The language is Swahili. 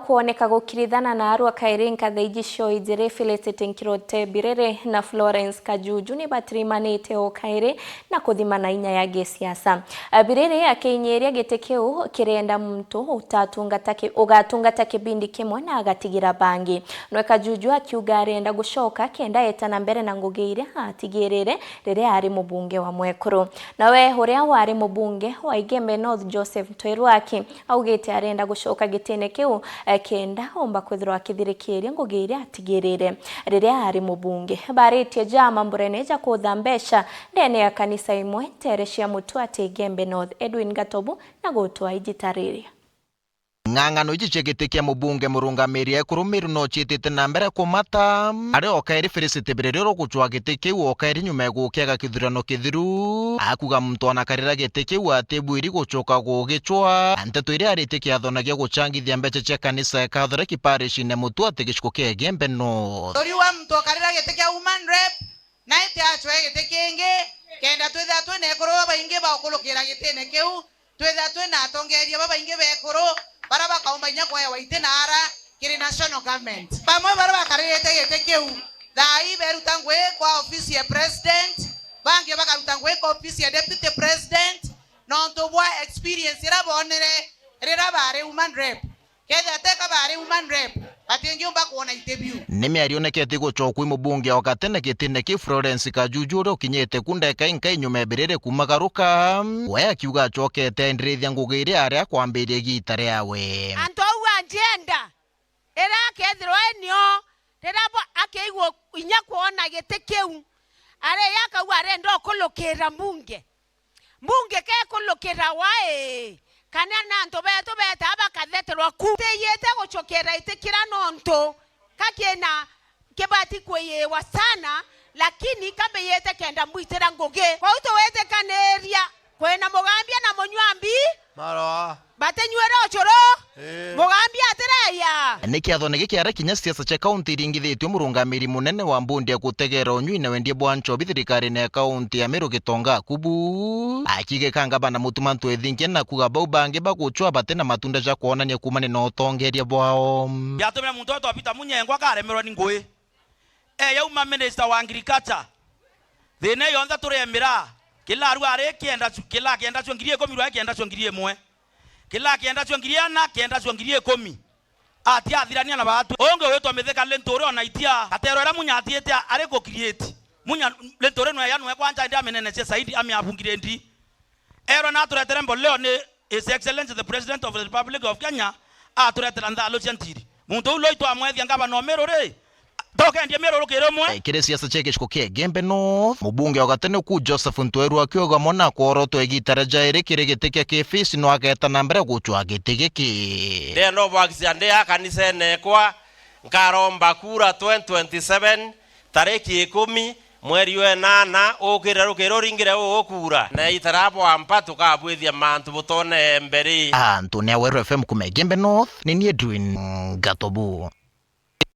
kuoneka gukirithana na Arua Kairinka thaigisho ijire Felicity Nkirote Birere na Florence Kajuju ni batirimanite o kaire na kuthimana inya ya gisiasa. Birere akinyeria gitekeu kirenda muntu ugatungata kibindi kimwe na agatigira bangi. No Kajuju akiuga arenda gushoka kenda etana mbere na ngugeire atigirire rere ari mubunge wa Mwekuru. Nawe huria wari mubunge wa Igembe North Joseph Twairwaki augite arenda gushoka gitene kiu kenda omba kwithirwa akithirikiria ngugeire atigirire rere ari mubunge baritie jama mbureneja kuthambesha ndene ya kanisa imwe terecia mutu ati Igembe North Edwin Gatobu na gutwa ijitariri ng'ang'ano iji cegetekia mubunge murungamiri ekurumiru no chitite na mbere kumata ari okairi Felicity Birere ro guchwa giteke okairi nyuma gukiaga kithurano kithiru akuga muntu anakarira giteke atebwiri gucoka gugichwa anteto iri arite kiathonagia guchangithia mbeche cia kanisa Catholic parish ne mutu ati giciko kia Igembe North toriwa muntu akarira giteke woman rep na ite achwe giteke inge kenda twitha twene ekoro bainge bakulukira gitene kiu twitha twena atongeria bainge bekoro baraba kaumba inya kwa waite nara kiri national government bamwe baraba karete getekeu dai berutangwe kwa ofisi ya president bange bakarutangwe kwa ofisi ya deputy president no ntobwa experience rabonere rera bare woman rep kenda teka bare woman rep atengi umba kuona interview nime arionekete guchokwa mubunge wakatene gitine ki Florence Kajuju ro kinyete kundeka inkai nyume Birere kumagaruka we akiuga achokete ndirithia ngugeire aria kwambirie gitare yawe anto wanjenda era kethirwa enio rerabo akeigwo inya kuona gitekeu are yakauga arenda kulukira mbunge ke kulukira wae kana nanto beto beta abakatheterwa ku teyete guchokera itekira nonto kakena kebati kweyewa sana lakini kambe yete kenda mbwitera ngoge kwa uto wete kaneria kwena mugambia na monywambi maro batenywera ochoro mugambia atereya nikiathone gikiara kinya siasa cha county ringithitwe murungamiri munene wa mbundi gutegera onywi na wendie bwancho bithirikari na county ya Meru Gitonga kubu akige kanga bana mutumantu ethinge na kuga bau bange baguchwa batena matunda ja kuonania kumane no tongeria bwao yatumira muntu watu apita munyengwa karemerwa ni ngui yauma minister wa agriculture thine yonthe turemira kila aru ari kienda kila kienda chongirie 10 rwa kienda chongirie 1 kila kienda chongirie na kienda chongirie 10 ati athirania na batu onge wetwa mitheka lentore ona itia atero era munyatiete ari go create munya lentore no yanu kwanja ndi amenene cia saidi amiabungire ndi ero na turetere mboleo ni His Excellency the President of the Republic of Kenya aturetera ndalo chantiri muntu ulo itwa mwethia ngaba no merore toke ndiye Meru rukiro mwe kire siasa cheke giciko kia Igembe North mubunge wakatene ku Joseph Ntweru akioga mona kworoto egitara jaire kire giteke kefisi no ageta na mbere guchwa giteke ki de no bwakisia ndia kanisa nekwa nkaromba kura 2027 tariki 10 mweri wa 8 ukira rukiro ringire ukura na itarapo ampa tukabwithia mantu butone mbere Antonia Weru FM kuma Igembe North ni Edwin Gatobu.